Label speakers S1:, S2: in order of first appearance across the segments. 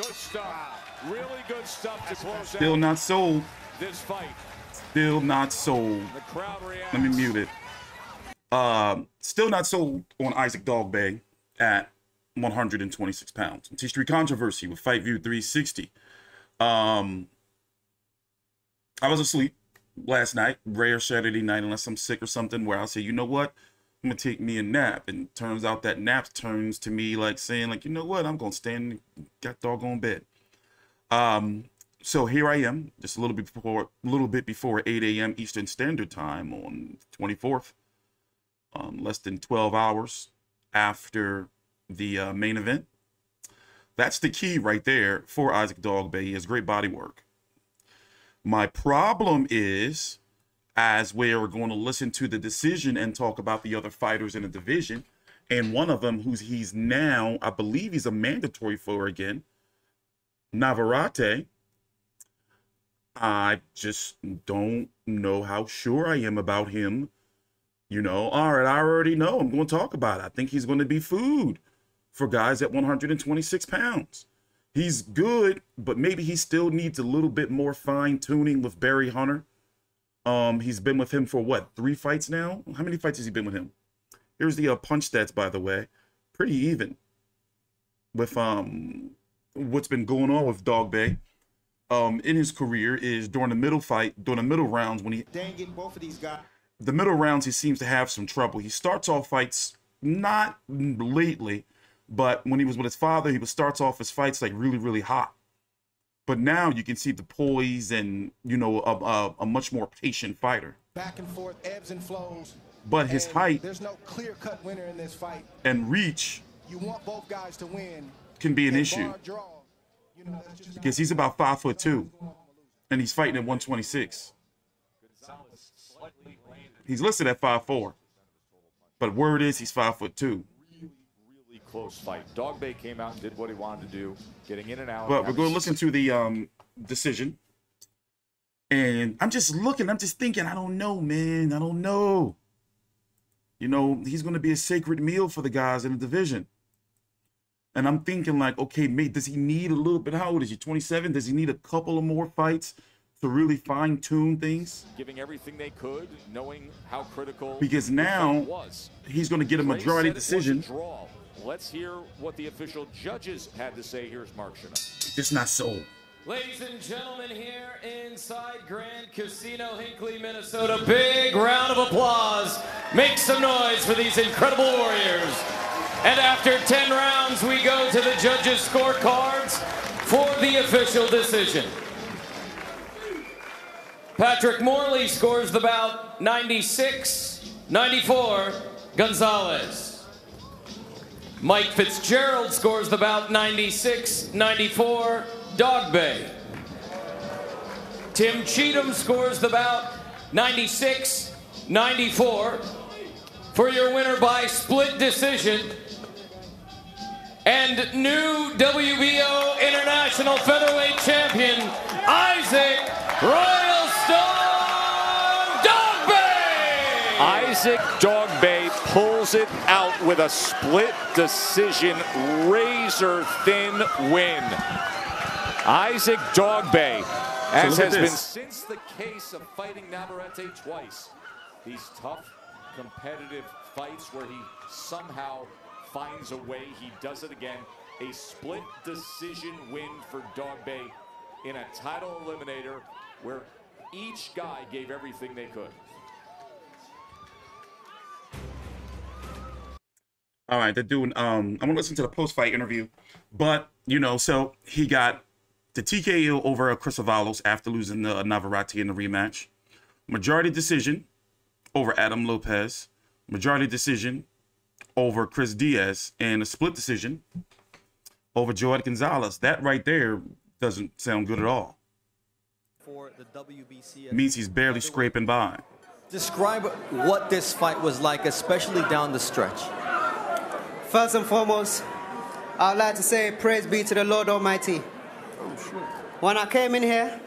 S1: Good stuff. Really good stuff to close
S2: Still not sold.
S1: This fight.
S2: Still not sold.
S1: The crowd reacts.
S2: Let me mute it. Still not sold on Isaac Dogboe at 126 pounds. History controversy with Fight View 360. I was asleep last night, rare Saturday night, unless I'm sick or something, where I'll say, you know what? I'm going to take me a nap. And turns out that nap turns to me like saying, like, you know what? I'm going to stand and get doggone bed. So here I am, just a little bit before 8 a.m. Eastern Standard Time on the 24th. Less than 12 hours after the main event. That's the key right there for Isaac Dogboe. He has great body work. My problem is, as we're going to listen to the decision and talk about the other fighters in the division, and one of them he's now, I believe he's a mandatory for again, Navarrete. I just don't know how sure I am about him. You know, all right, I already know. I'm going to talk about it. I think he's going to be food for guys at 126 pounds. He's good, but maybe he still needs a little bit more fine-tuning with Barry Hunter. He's been with him for, what, 3 fights now? How many fights has he been with him? Here's the punch stats, by the way. Pretty even with what's been going on with Dogboe in his career is during the middle rounds when he...
S3: Dang it, both of these guys.
S2: The middle rounds, he seems to have some trouble. He starts off fights, not lately, but when he was with his father, he starts off his fights like really, really hot. But now you can see the poise and, you know, a much more patient fighter.
S3: Back and forth, ebbs and flows.
S2: But his height,
S3: there's no clear-cut winner in this fight.
S2: And reach,
S3: you want both guys to win,
S2: can be an issue. Because he's about 5'2", and he's fighting at 126. He's listed at 5'4", but word is he's 5'2".
S1: Really close fight. Dogboe came out and did what he wanted to do, getting in and out.
S2: But we're going to listen to the decision, and I'm just thinking, I don't know, man. I don't know. You know, he's going to be a sacred meal for the guys in the division. And I'm thinking like, okay, mate, does he need a little bit? How old is he? 27? Does he need a couple of more fights to really fine-tune things?
S1: Giving everything they could, knowing how critical.
S2: Because now he's going to get a majority decision.
S1: Let's hear what the official judges had to say. Here's Mark Shana.
S2: Just not sold.
S4: Ladies and gentlemen, here inside Grand Casino, Hinckley, Minnesota, big round of applause. Make some noise for these incredible warriors. And after 10 rounds, we go to the judges' scorecards for the official decision. Patrick Morley scores the bout 96-94, Gonzalez. Mike Fitzgerald scores the bout 96-94, Dogboe. Tim Cheatham scores the bout 96-94. For your winner by split decision, and new WBO International Featherweight Champion, Isaac Royal Stone Dogboe!
S1: Isaac Dogboe pulls it out with a split decision, razor-thin win. Isaac Dogboe, as has been since the case of fighting Navarrete twice, these tough, competitive fights where he somehow finds a way, he does it again. A split decision win for Dogboe in a title eliminator where each guy gave everything they could.
S2: All right, they're doing, I'm gonna listen to the post-fight interview, but, you know, so he got the TKO over Chris Avalos after losing the Navarrete in the rematch. Majority decision over Adam Lopez. Majority decision over Chris Diaz, and a split decision over Joel Gonzalez. That right there doesn't sound good at all.
S5: For the WBC,
S2: It means he's barely scraping by.
S5: Describe what this fight was like, especially down the stretch.
S6: First and foremost, I'd like to say praise be to the Lord Almighty. When I came in here,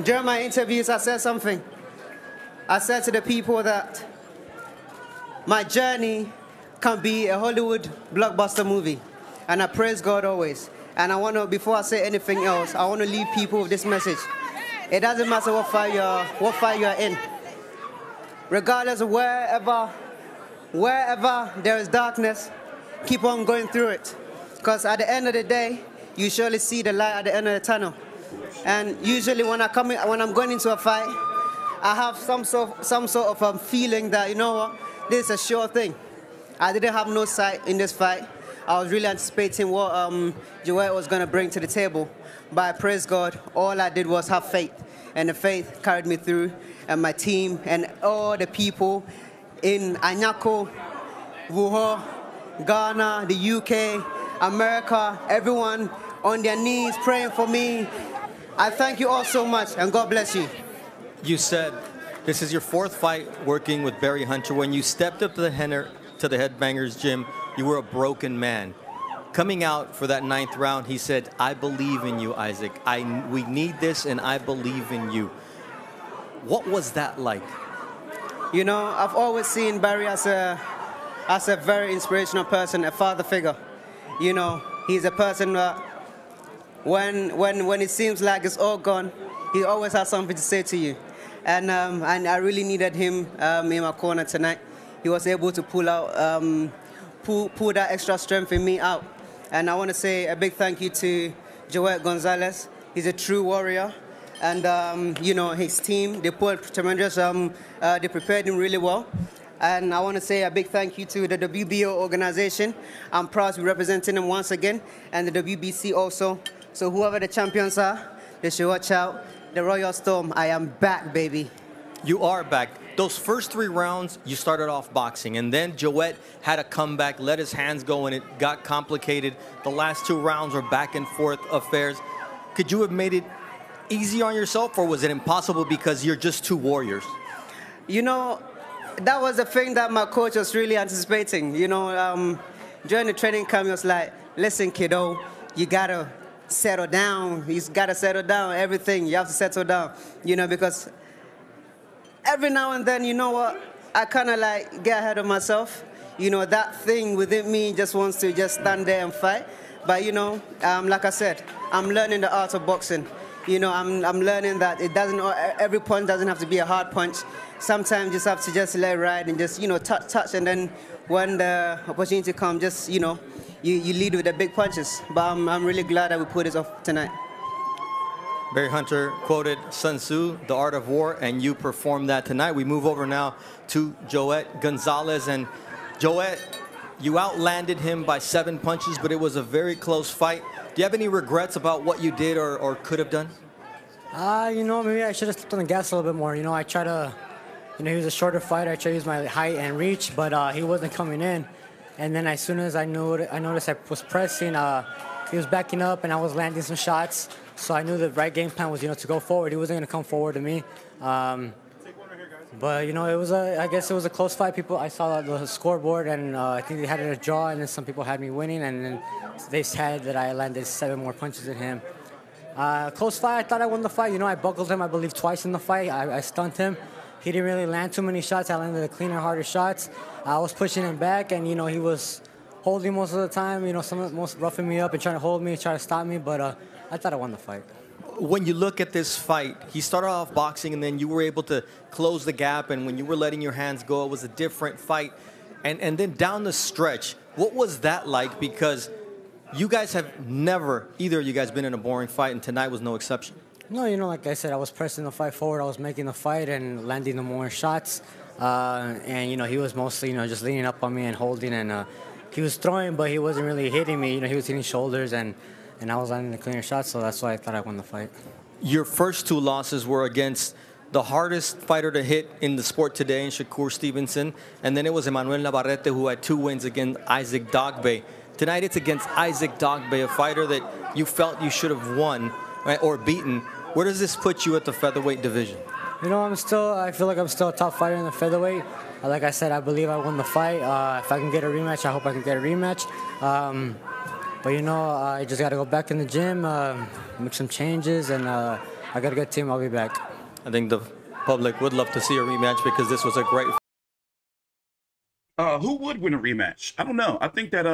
S6: during my interviews, I said something. I said to the people that my journey can be a Hollywood blockbuster movie, and I praise God always. And I want to, before I say anything else, I want to leave people with this message. It doesn't matter what fight you're in. Regardless of wherever there is darkness, keep on going through it. Because at the end of the day, you surely see the light at the end of the tunnel. And usually when I'm going into a fight, I have some sort of feeling that, you know what, this is a sure thing. I didn't have no sight in this fight. I was really anticipating what Joel was going to bring to the table. But I praise God, all I did was have faith. And the faith carried me through, and my team and all the people in Anyako, Wuhan, Ghana, the UK, America, everyone on their knees praying for me. I thank you all so much, and God bless you.
S5: You said this is your 4th fight working with Barry Hunter. When you stepped up to the Headbangers gym, you were a broken man. Coming out for that 9th round, he said, "I believe in you, Isaac. We need this, and I believe in you." What was that like?
S6: You know, I've always seen Barry as a very inspirational person, a father figure. You know, he's a person that when it seems like it's all gone, he always has something to say to you. And I really needed him in my corner tonight. He was able to pull that extra strength in me out. And I want to say a big thank you to Joel Gonzalez. He's a true warrior. And, you know, his team, they put tremendous, they prepared him really well. And I want to say a big thank you to the WBO organization. I'm proud to be representing them once again, and the WBC also. So whoever the champions are, they should watch out. The Royal Storm, I am back, baby.
S5: You are back. Those first 3 rounds, you started off boxing, and then Joet had a comeback, let his hands go, and it got complicated. The last 2 rounds were back and forth affairs. Could you have made it easy on yourself, or was it impossible because you're just 2 warriors?
S6: You know, that was the thing that my coach was really anticipating. You know, during the training camp, he was like, "Listen, kiddo, you gotta settle down. You gotta settle down. Everything, you have to settle down." You know, because every now and then, you know what, I kind of like get ahead of myself. You know, that thing within me just wants to just stand there and fight. But, you know, like I said, I'm learning the art of boxing. You know, I'm learning that every punch doesn't have to be a hard punch. Sometimes you just have to just let it ride and just, you know, touch. And then when the opportunity comes, just, you know, you lead with the big punches. But I'm really glad that we put this off tonight.
S5: Barry Hunter quoted Sun Tzu, The Art of War, and you performed that tonight. We move over now to Joet Gonzalez. And Joet, you outlanded him by 7 punches, but it was a very close fight. Do you have any regrets about what you did or could have done?
S7: You know, maybe I should have stepped on the gas a little bit more. You know, I try to, you know, he was a shorter fighter. I tried to use my height and reach, but he wasn't coming in. And then as soon as I noticed I was pressing, he was backing up and I was landing some shots. So I knew the right game plan was, you know, to go forward. He wasn't going to come forward to me. But, you know, I guess it was a close fight. I saw the scoreboard, and I think they had it a draw, and then some people had me winning, and then they said that I landed 7 more punches than him. Close fight, I thought I won the fight. You know, I buckled him, I believe, twice in the fight. I stunned him. He didn't really land too many shots. I landed the cleaner, harder shots. I was pushing him back, and, you know, he was holding most of the time, you know, most roughing me up and trying to hold me, trying to stop me, but I thought I won the fight.
S5: When you look at this fight, he started off boxing, and then you were able to close the gap, and when you were letting your hands go, it was a different fight. And then down the stretch, what was that like? Because you guys have never, either of you guys, been in a boring fight, and tonight was no exception. No,
S7: you know, like I said, I was pressing the fight forward. I was making the fight and landing the more shots. And, you know, he was mostly, you know, just leaning up on me and holding, and he was throwing, but he wasn't really hitting me. You know, he was hitting shoulders, and I was landing the cleaner shots, so that's why I thought I won the fight.
S5: Your first 2 losses were against the hardest fighter to hit in the sport today, in Shakur Stevenson, and then it was Emmanuel Navarrete, who had 2 wins against Isaac Dogboe. Tonight it's against Isaac Dogboe, a fighter that you felt you should have won, right, or beaten. Where does this put you at the featherweight division?
S7: You know, I feel like I'm still a top fighter in the featherweight. Like I said, I believe I won the fight. If I can get a rematch, I hope I can get a rematch. But, you know, I just got to go back in the gym, make some changes, and I got a good team. I'll be back.
S5: I think the public would love to see a rematch because this was a great
S2: Who would win a rematch? I don't know. I think that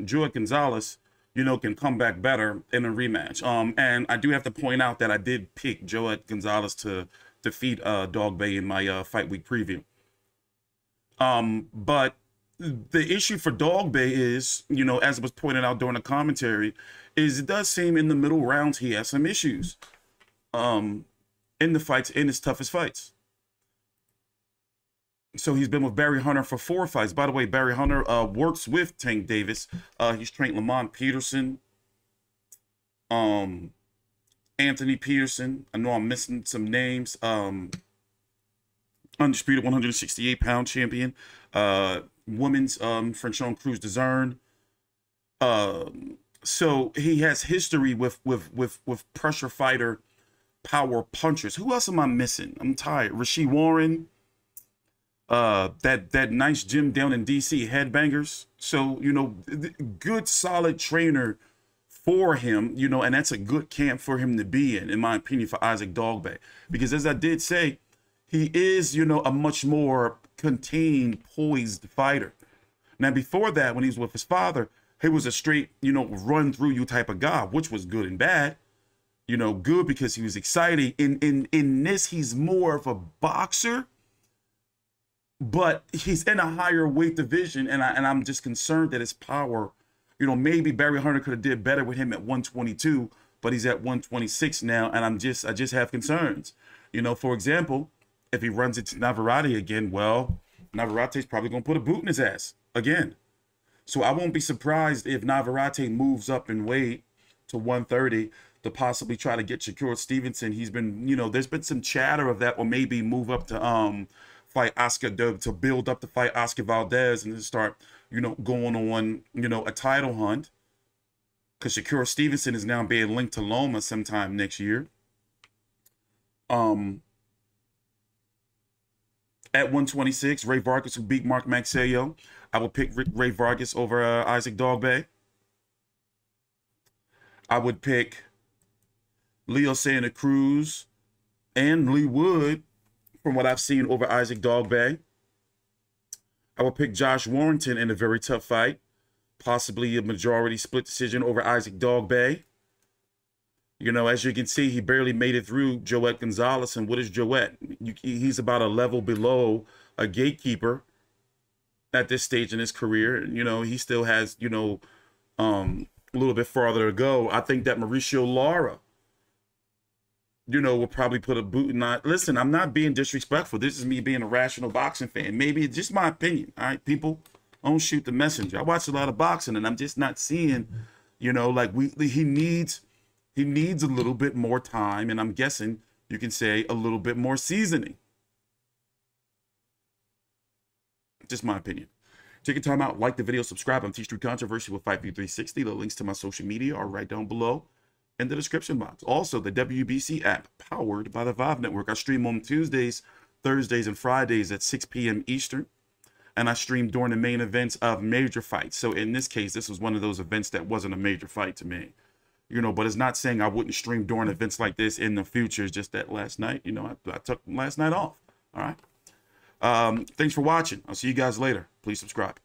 S2: Joel Gonzalez you know, can come back better in a rematch. And I do have to point out that I did pick Gonzalez to defeat Dogboe in my fight week preview. But the issue for Dogboe is, you know, as it was pointed out during the commentary, is it does seem in the middle rounds he has some issues in the fights, in his toughest fights. So he's been with Barry Hunter for 4 fights. By the way, Barry Hunter works with Tank Davis. He's trained Lamont Peterson, Anthony Peterson. I know I'm missing some names. Undisputed 168-pound champion. Women's Franchon Cruz Dezern. So he has history with pressure fighter power punchers. Who else am I missing? I'm tired. Rasheed Warren. That nice gym down in DC, Headbangers. So, you know, good solid trainer for him, you know, and that's a good camp for him to be in my opinion, for Isaac Dogboe. Because as I did say, he is, you know, a much more contained, poised fighter. Now, before that, when he was with his father, he was a straight, you know, run through you type of guy, which was good and bad. You know, good because he was exciting. In this, he's more of a boxer. But he's in a higher weight division, and I'm just concerned that his power, you know, maybe Barry Hunter could have did better with him at 122, but he's at 126 now, and I just have concerns. You know, for example, if he runs into Navarrete again, well, Navarrete's probably gonna put a boot in his ass again. So I won't be surprised if Navarrete moves up in weight to 130 to possibly try to get Shakur Stevenson. He's been, you know, there's been some chatter of that, or maybe move up to fight Oscar to build up to fight Oscar Valdez and then start, you know, going on, you know, a title hunt. Because Shakur Stevenson is now being linked to Loma sometime next year. At 126, Ray Vargas who beat Mark Maxeyo. I would pick Ray Vargas over Isaac Dogboe. I would pick Leo Santa Cruz and Lee Wood, from what I've seen, over Isaac Dogboe. I would pick Josh Warrington in a very tough fight, possibly a majority split decision over Isaac Dogboe. You know, as you can see, he barely made it through Joet Gonzalez. And what is Joet? He's about a level below a gatekeeper at this stage in his career. You know, he still has, you know, a little bit farther to go. I think that Mauricio Lara, you know, will probably put a boot in that. Listen, I'm not being disrespectful. This is me being a rational boxing fan. Maybe it's just my opinion. All right, people, don't shoot the messenger. I watch a lot of boxing, and I'm just not seeing, you know, like he needs a little bit more time, and I'm guessing you can say a little bit more seasoning. Just my opinion. Take a time out, like the video, subscribe. I'm T-Street Controversy with Fight View 360. The links to my social media are right down below in the description box. Also, the WBC app, powered by the Vive Network. I stream on Tuesdays, Thursdays, and Fridays at 6 p.m. Eastern. And I stream during the main events of major fights. So in this case, this was one of those events that wasn't a major fight to me. You know, but it's not saying I wouldn't stream during events like this in the future. It's just that last night, you know, I took last night off. All right. Thanks for watching. I'll see you guys later. Please subscribe.